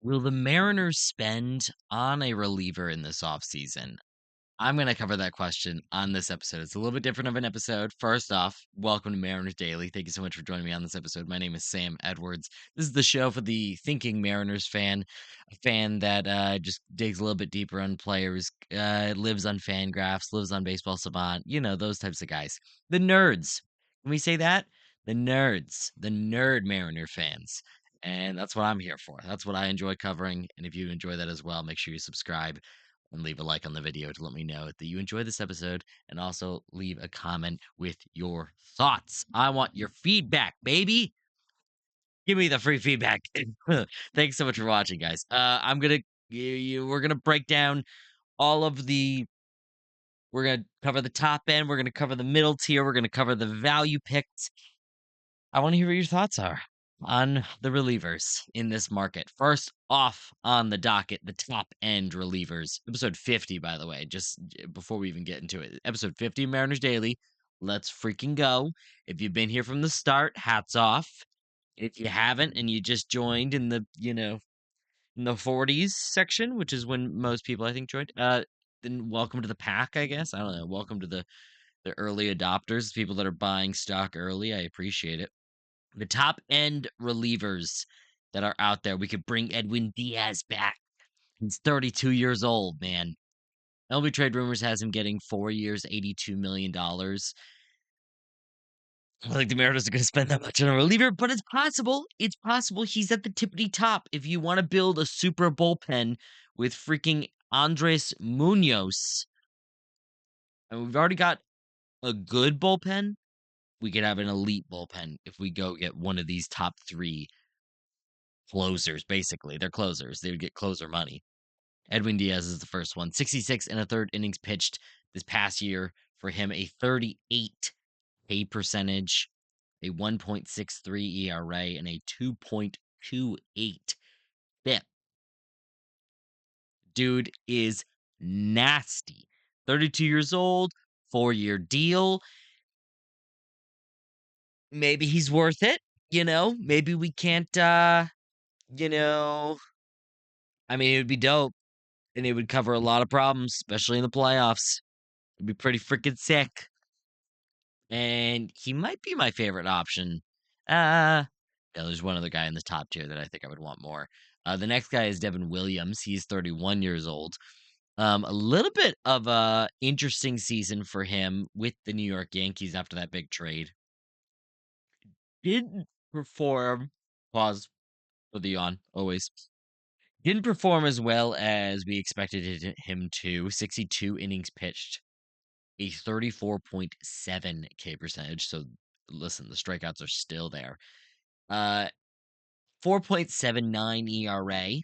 Will the Mariners spend on a reliever in this offseason? I'm going to cover that question on this episode. It's a little bit different of an episode. First off, welcome to Mariners Daily. Thank you so much for joining me on this episode. My name is Sam Edwards. This is the show for the thinking Mariners fan, a fan that just digs a little bit deeper on players, lives on Fangraphs, lives on Baseball Savant, those types of guys. The nerds. Can we say that? The nerds, the nerd Mariner fans. And that's what I'm here for. That's what I enjoy covering. And if you enjoy that as well, make sure you subscribe and leave a like on the video to let me know that you enjoyed this episode, and also leave a comment with your thoughts. I want your feedback, baby. Give me the free feedback. Thanks so much for watching, guys. We're gonna break down all of the. We're gonna cover the top end. We're gonna cover the middle tier. We're gonna cover the value picks. I want to hear what your thoughts are on the relievers in this market. First off on the docket, the top end relievers. Episode 50, by the way, just before we even get into it. Episode 50, Mariners Daily. Let's freaking go. If you've been here from the start, hats off. If you haven't and you just joined in in the 40s section, which is when most people I think joined, then welcome to the pack, I guess. I don't know. Welcome to the early adopters, people that are buying stock early. I appreciate it. The top end relievers that are out there. We could bring Edwin Diaz back. He's 32 years old, man. LB Trade Rumors has him getting 4 years, $82 million. I don't think the Mariners are going to spend that much on a reliever, but it's possible. It's possible he's at the tippity top. If you want to build a super bullpen with freaking Andres Munoz, and we've already got a good bullpen, we could have an elite bullpen if we go get one of these top three closers, basically. They're closers. They would get closer money. Edwin Diaz is the first one. 66 and a third innings pitched this past year for him, a 38 K percentage, a 1.63 ERA, and a 2.28 FIP. Dude is nasty. 32 years old, 4-year deal. Maybe he's worth it, Maybe we can't you know, I mean, it would be dope and it would cover a lot of problems, especially in the playoffs. It'd be pretty freaking sick. And he might be my favorite option. Yeah, there's one other guy in the top tier that I think I would want more. The next guy is Devin Williams. He's 31 years old. A little bit of a interesting season for him with the New York Yankees after that big trade. Didn't perform. Pause for the yawn. Always. Didn't perform as well as we expected him to. 62 innings pitched, a 34.7 K percentage. So listen, the strikeouts are still there. 4.79 ERA.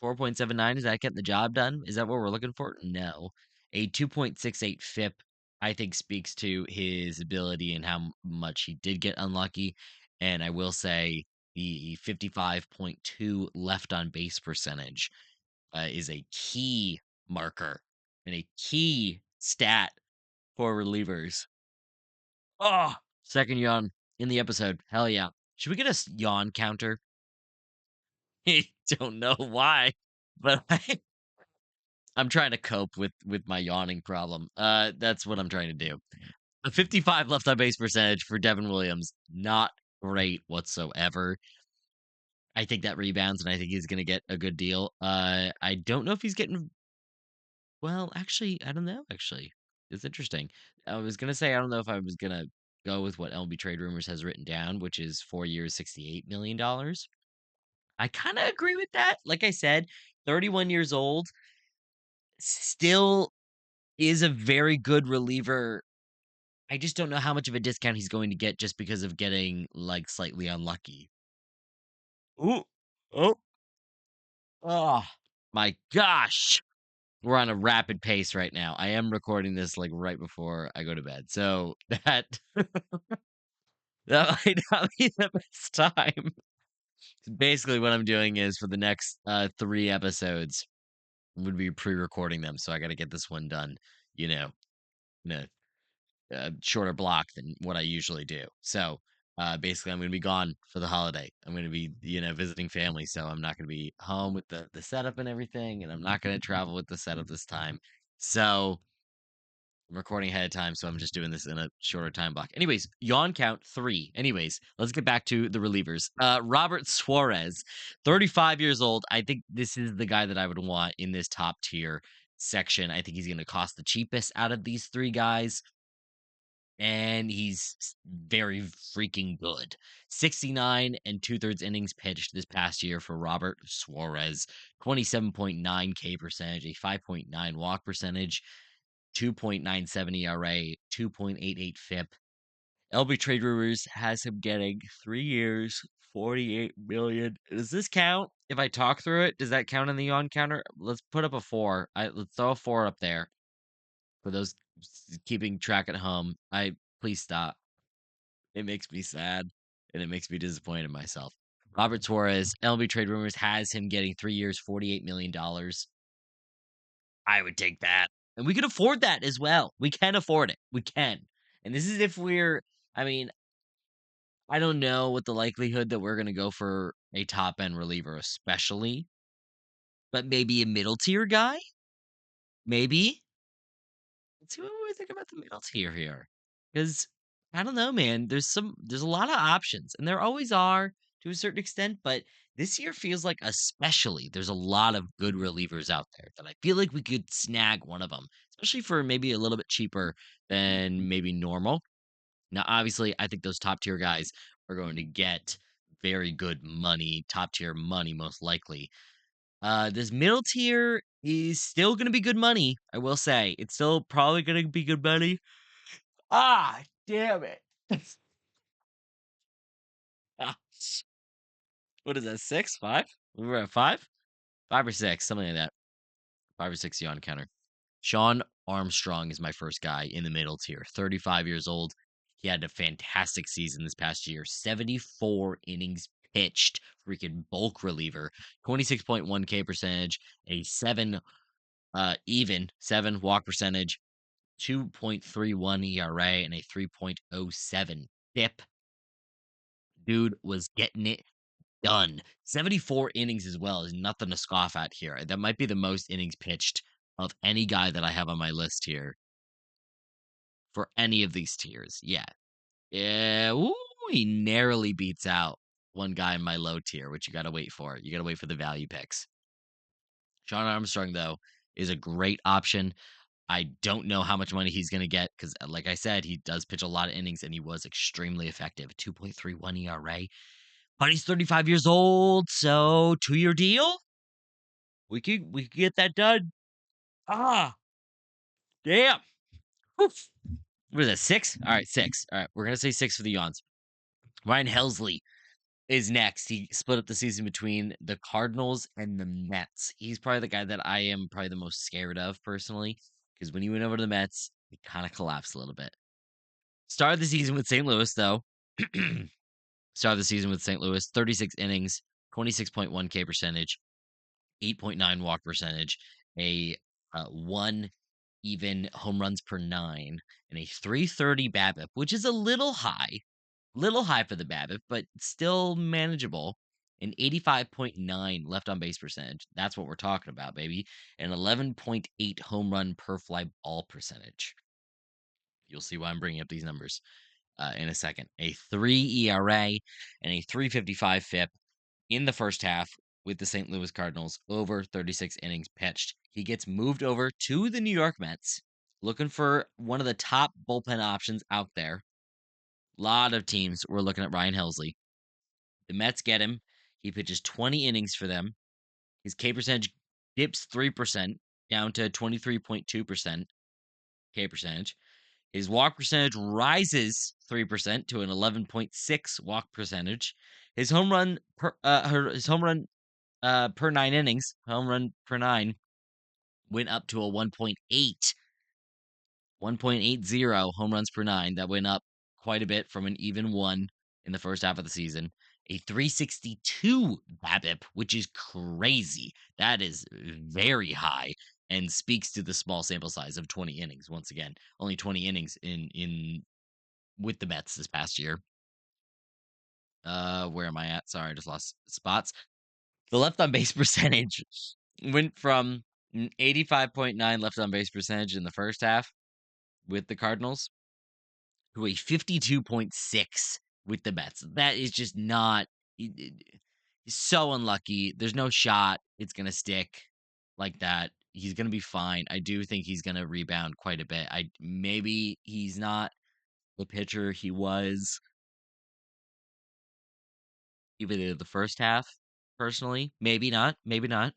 4.79, is that getting the job done? Is that what we're looking for? No. A 2.68 FIP, I think, speaks to his ability and how much he did get unlucky. And I will say the 55.2 left on base percentage is a key marker and a key stat for relievers. Oh, second yawn in the episode. Hell yeah. Should we get a yawn counter? I don't know why, but I'm trying to cope with my yawning problem. That's what I'm trying to do. A 55 left on base percentage for Devin Williams, not great whatsoever. I think that rebounds, and I think he's going to get a good deal. I don't know if he's getting. Well, actually, I don't know. Actually, it's interesting. I was going to say I don't know if I was going to go with what LB Trade Rumors has written down, which is 4 years, $68 million. I kind of agree with that. Like I said, 31 years old, still is a very good reliever. I just don't know how much of a discount he's going to get just because of getting like slightly unlucky. Ooh. Oh. Oh my gosh. We're on a rapid pace right now. I am recording this like right before I go to bed. So that might not be the best time. Basically what I'm doing is for the next 3 episodes would be pre-recording them, so I got to get this one done, in a shorter block than what I usually do. So, Basically, I'm going to be gone for the holiday. I'm going to be, visiting family, so I'm not going to be home with the setup and everything, and I'm not going to travel with the setup this time. So I'm recording ahead of time, so I'm just doing this in a shorter time block. Anyways, yawn count 3. Anyways, let's get back to the relievers. Robert Suarez, 35 years old. I think this is the guy that I would want in this top tier section. I think he's going to cost the cheapest out of these 3 guys, and he's very freaking good. 69 and 2/3 innings pitched this past year for Robert Suarez, 27.9 K percentage, a 5.9 walk percentage, 2.97 ERA, 2.88 FIP. LB Trade Rumors has him getting 3 years, 48 million. Does this count? If I talk through it, does that count in the on counter? Let's put up a 4. Let's throw a 4 up there for those keeping track at home. Please stop. It makes me sad and it makes me disappointed in myself. Robert Torres, LB Trade Rumors has him getting 3 years, $48 million. I would take that. And we can afford that as well. We can afford it. We can. And this is if I mean, I don't know what the likelihood that we're going to go for a top end reliever, especially, but maybe a middle tier guy? Maybe. Let's see what we think about the middle tier here. Because I don't know, man. There's a lot of options, and there always are to a certain extent, but this year feels like especially there's a lot of good relievers out there that I feel like we could snag one of them, especially for maybe a little bit cheaper than maybe normal. Now, obviously, I think those top tier guys are going to get very good money, top tier money, most likely. This middle tier is still going to be good money. I will say it's still probably going to be good money. Ah, damn it. Ah, what is that? 6, 5? We were at 5, 5 or 6, something like that. 5 or 6 on counter. Sean Armstrong is my first guy in the middle tier. 35 years old. He had a fantastic season this past year. 74 innings pitched. Freaking bulk reliever. 26.1 K percentage. A 7 walk percentage. 2.31 ERA and a 3.07 FIP. Dude was getting it done. 74 innings as well is nothing to scoff at here. That might be the most innings pitched of any guy that I have on my list here for any of these tiers. Yeah. Yeah. Ooh, he narrowly beats out one guy in my low tier, which you got to wait for. You got to wait for the value picks. Sean Armstrong, though, is a great option. I don't know how much money he's going to get because, like I said, he does pitch a lot of innings and he was extremely effective. 2.31 ERA. But he's 35 years old, so 2-year deal. We could get that done. Ah, damn. Oof. What is that? 6? All right, 6. All right, we're gonna say 6 for the yawns. Ryan Helsley is next. He split up the season between the Cardinals and the Mets. He's probably the guy that I am probably the most scared of personally, because when he went over to the Mets, he kind of collapsed a little bit. Started the season with St. Louis, though. Started the season with St. Louis, 36 innings, 26.1 K percentage, 8.9 walk percentage, a 1 even home runs per 9, and a 330 BABIP, which is a little high for the BABIP, but still manageable. An 85.9 left on base percentage. That's what we're talking about, baby. An 11.8 home run per fly ball percentage. You'll see why I'm bringing up these numbers in a second. A 3 ERA and a 355 FIP in the first half with the St. Louis Cardinals over 36 innings pitched. He gets moved over to the New York Mets, looking for one of the top bullpen options out there. A lot of teams were looking at Ryan Helsley. The Mets get him. He pitches 20 innings for them. His K percentage dips 3% down to 23.2% K percentage. His walk percentage rises 3% to an 11.6 walk percentage. His home run per 9 innings, home run per 9 went up to a 1.80 home runs per 9. That went up quite a bit from an even 1 in the first half of the season. A 362 BABIP, which is crazy. That is very high and speaks to the small sample size of 20 innings. Once again, only 20 innings in with the Mets this past year. Where am I at? Sorry, I just lost spots. The left on base percentage went from 85.9 left on base percentage in the first half with the Cardinals to a 52.6 with the Mets. That is just not he's so unlucky. There's no shot it's going to stick like that. He's going to be fine. I do think he's going to rebound quite a bit. Maybe he's not the pitcher he was even in the first half personally. Maybe not. Maybe not.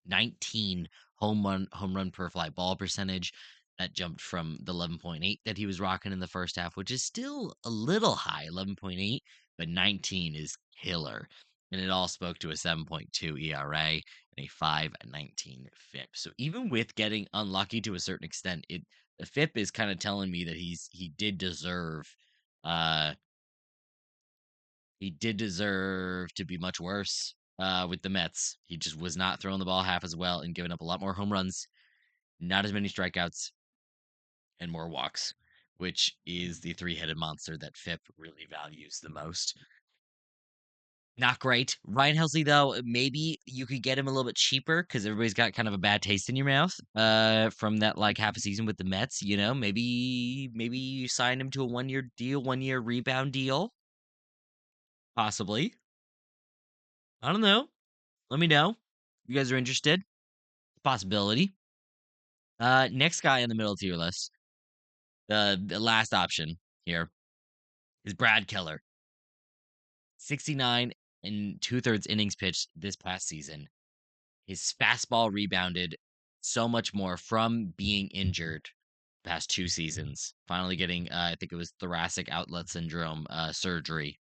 19 home run per fly ball percentage. That jumped from the 11.8 that he was rocking in the first half, which is still a little high, 11.8, but 19 is killer. And it all spoke to a 7.2 ERA and a 5.19 FIP. So even with getting unlucky to a certain extent, the FIP is kind of telling me that he did deserve uh he did deserve to be much worse with the Mets. He just was not throwing the ball half as well and giving up a lot more home runs, not as many strikeouts, and more walks, which is the three-headed monster that FIP really values the most. Not great. Ryan Helsley, though, maybe you could get him a little bit cheaper because everybody's got kind of a bad taste in your mouth from that like half a season with the Mets. Maybe you sign him to a 1-year deal, 1-year rebound deal, possibly. I don't know. Let me know. You guys are interested? Possibility. Next guy on the middle tier list, the last option here is Brad Keller. 69 and two-thirds innings pitched this past season. His fastball rebounded so much more from being injured past 2 seasons. Finally getting, I think it was thoracic outlet syndrome surgery.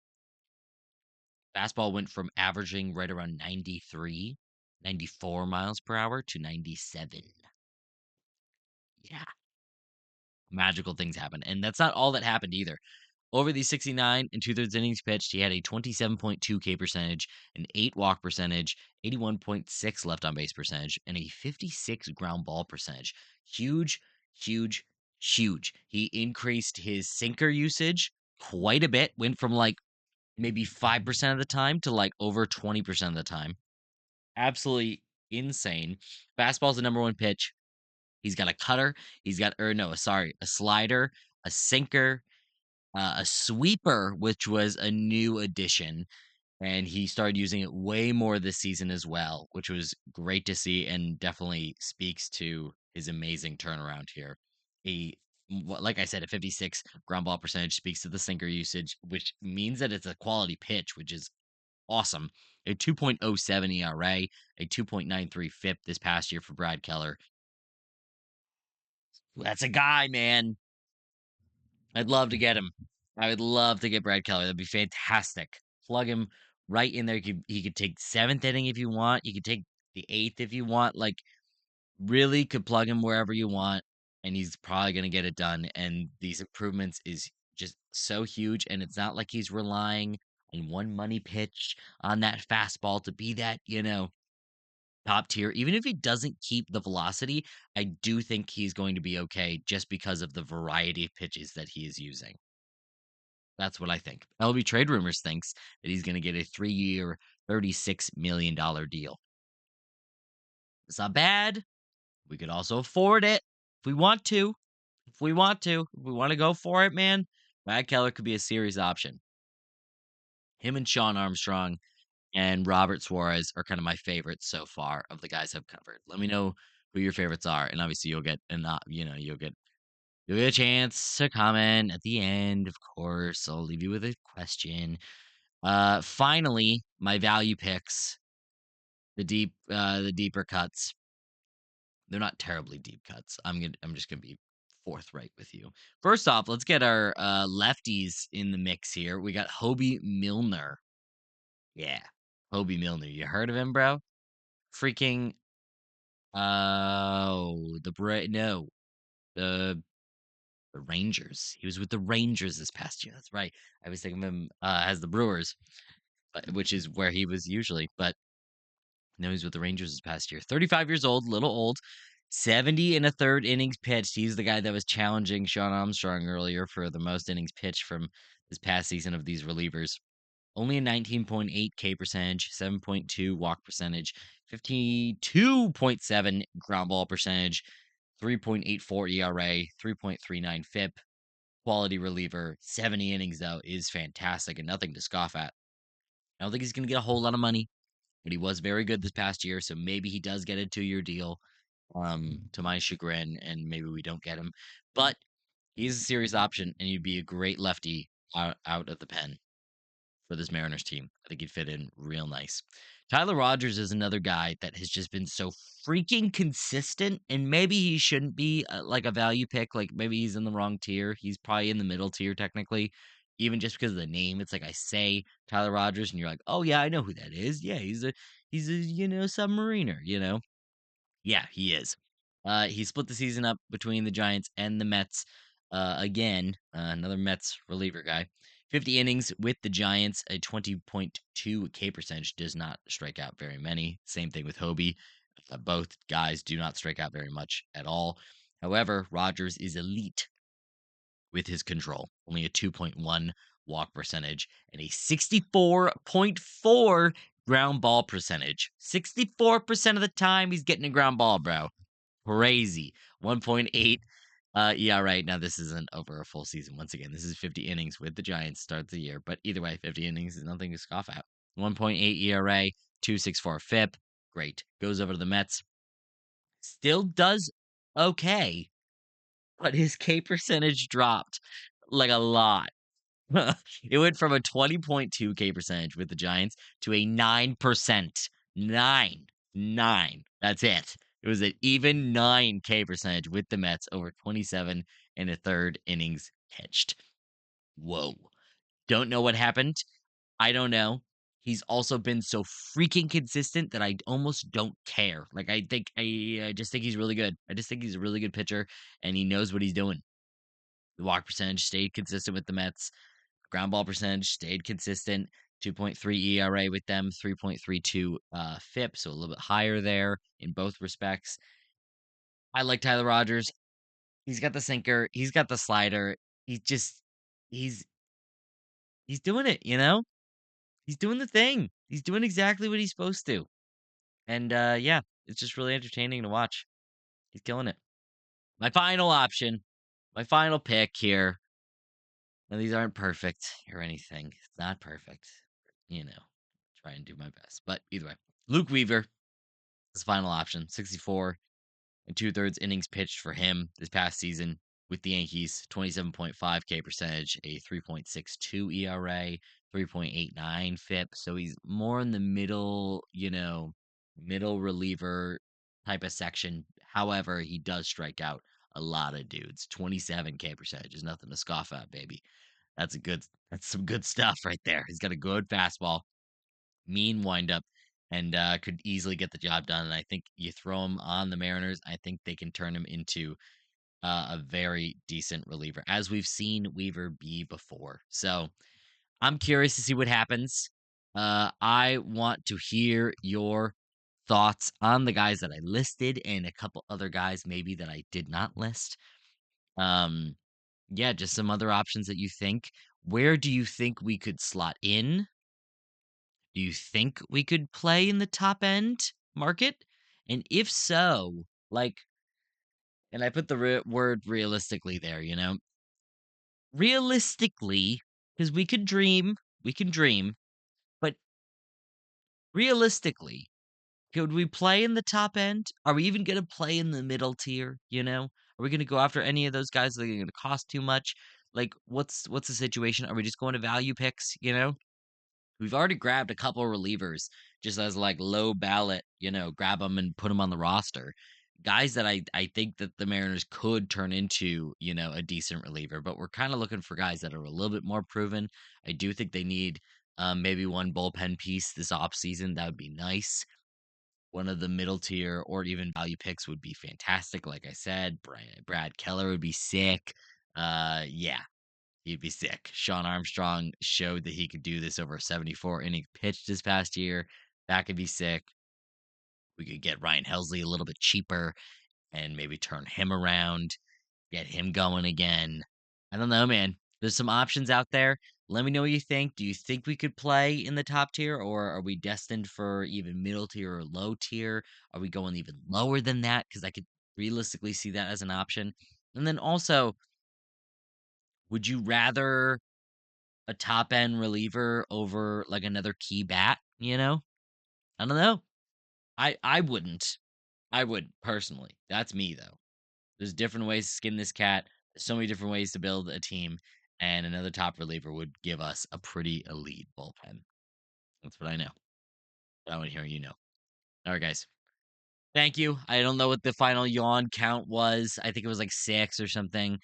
Fastball went from averaging right around 93, 94 miles per hour to 97. Yeah, magical things happen. And that's not all that happened either. Over the 69 and two-thirds innings pitched, he had a 27.2 K percentage, an 8 walk percentage, 81.6 left on base percentage, and a 56 ground ball percentage. Huge, huge, huge. He increased his sinker usage quite a bit, went from like maybe 5% of the time to like over 20% of the time. Absolutely insane. Fastball's the number one pitch. He's got a cutter. He's got, or no, sorry, a slider, a sinker, a sweeper, which was a new addition, and he started using it way more this season as well, which was great to see and definitely speaks to his amazing turnaround here. Like I said, a 56 ground ball percentage speaks to the sinker usage, which means that it's a quality pitch, which is awesome. A 2.07 ERA, a 2.93 FIP this past year for Brad Keller. That's a guy, man. I'd love to get him. I would love to get Brad Keller. That'd be fantastic. Plug him right in there. He could take seventh inning if you want. You could take the eighth if you want. Like, really could plug him wherever you want, and he's probably gonna get it done. And these improvements is just so huge. And it's not like he's relying on one money pitch on that fastball to be that, top tier. Even if he doesn't keep the velocity, I do think he's going to be okay just because of the variety of pitches that he is using. That's what I think. LB Trade Rumors thinks that he's going to get a 3-year, $36 million deal. It's not bad. We could also afford it if we want to. If we want to. If we want to go for it, man. Brad Keller could be a serious option. Him and Sean Armstrong and Robert Suarez are kind of my favorites so far of the guys I've covered. Let me know who your favorites are, and obviously you'll get a chance to comment at the end. Of course, I'll leave you with a question. Finally, my value picks, the deeper cuts. They're not terribly deep cuts. I'm just gonna be forthright with you. First off, let's get our lefties in the mix here. We got Hobie Milner. Yeah, Hobie Milner. You heard of him, bro? Freaking no, the the Rangers. He was with the Rangers this past year. That's right. I was thinking of him as the Brewers, which is where he was usually. But no, he's with the Rangers this past year. 35 years old, little old. 70 and a third innings pitched. He's the guy that was challenging Sean Armstrong earlier for the most innings pitched from this past season of these relievers. only a 19.8 K percentage, 7.2 walk percentage, 52.7 ground ball percentage, 3.84 ERA, 3.39 FIP. Quality reliever. 70 innings, though, is fantastic and nothing to scoff at. I don't think he's going to get a whole lot of money, but he was very good this past year, so maybe he does get a 2-year deal, to my chagrin, and maybe we don't get him. But he's a serious option, and he'd be a great lefty out of the pen for this Mariners team. I think he'd fit in real nice. Tyler Rogers is another guy that has just been so freaking consistent, and maybe he shouldn't be like a value pick. Like maybe he's in the wrong tier. He's probably in the middle tier technically, even just because of the name. It's like I say Tyler Rogers, and you're like, oh yeah, I know who that is. Yeah, he's a submariner. Yeah, he is. He split the season up between the Giants and the Mets. Again, another Mets reliever guy. 50 innings with the Giants, a 20.2 K percentage does not strike out very many. Same thing with Hobie. Both guys do not strike out very much at all. However, Rogers is elite with his control. Only a 2.1 walk percentage and a 64.4 ground ball percentage. 64% of the time he's getting a ground ball, bro. Crazy. 1.8 ERA. Now, this isn't over a full season. Once again, this is 50 innings with the Giants start the year. But either way, 50 innings is nothing to scoff at. 1.8 ERA, 2.64 FIP. Great. Goes over to the Mets. Still does okay, but his K percentage dropped like a lot. It went from a 20.2 K percentage with the Giants to a 9%. 9. That's it. It was an even 9 K percentage with the Mets over 27 and a third innings pitched. Whoa. Don't know what happened. I don't know. He's also been so freaking consistent that I almost don't care. Like I just think he's really good. I just think he's a really good pitcher and he knows what he's doing. The walk percentage stayed consistent with the Mets. Ground ball percentage stayed consistent. 2.3 ERA with them, 3.32 FIP, so a little bit higher there in both respects. I like Tyler Rogers. He's got the sinker, he's got the slider. He just he's he's doing it. He's doing the thing. He's doing exactly what he's supposed to. And yeah, it's just really entertaining to watch. He's killing it. My final option, my final pick here. Now these aren't perfect or anything. It's not perfect. Try and do my best. But either way, Luke Weaver is the final option. 64 and 2/3 innings pitched for him this past season with the Yankees. 27.5 K percentage, a 3.62 ERA, 3.89 FIP. So he's more in the middle, middle reliever type of section. However, he does strike out a lot of dudes. 27 K percentage is nothing to scoff at, baby. That's some good stuff right there. He's got a good fastball, mean windup, and could easily get the job done. And I think you throw him on the Mariners, I think they can turn him into a very decent reliever, as we've seen Weaver be before. So I'm curious to see what happens. I want to hear your thoughts on the guys that I listed and a couple other guys maybe that I did not list. Um, yeah, just some other options that you think. Where do you think we could slot in? Do you think we could play in the top end market? And if so, like, and I put the word realistically there, realistically, because we can dream, but realistically, could we play in the top end? Are we even going to play in the middle tier? Are we going to go after any of those guys that are going to cost too much? Like, what's the situation? Are we just going to value picks? We've already grabbed a couple relievers just as like low ballot, grab them and put them on the roster. Guys that I think that the Mariners could turn into, a decent reliever, but we're kind of looking for guys that are a little bit more proven. I do think they need maybe one bullpen piece this offseason. That would be nice. One of the middle tier or even value picks would be fantastic. Like I said, Brad Keller would be sick. Yeah, he'd be sick. Sean Armstrong showed that he could do this over a 74 inning pitch this past year. That could be sick. We could get Ryan Helsley a little bit cheaper and maybe turn him around, get him going again. I don't know, man. There's some options out there. Let me know what you think. Do you think we could play in the top tier, or are we destined for even middle tier or low tier? Are we going even lower than that? Because I could realistically see that as an option. And then also, would you rather a top end reliever over like another key bat? I don't know. I wouldn't. I would personally. That's me though. There's different ways to skin this cat. There's so many different ways to build a team, and another top reliever would give us a pretty elite bullpen. That's what I know. I want to hear you know. All right, guys. Thank you. I don't know what the final yawn count was. I think it was like 6 or something.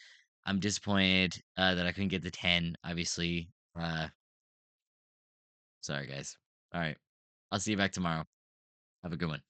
I'm disappointed that I couldn't get the 10. Obviously. Sorry, guys. All right. I'll see you back tomorrow. Have a good one.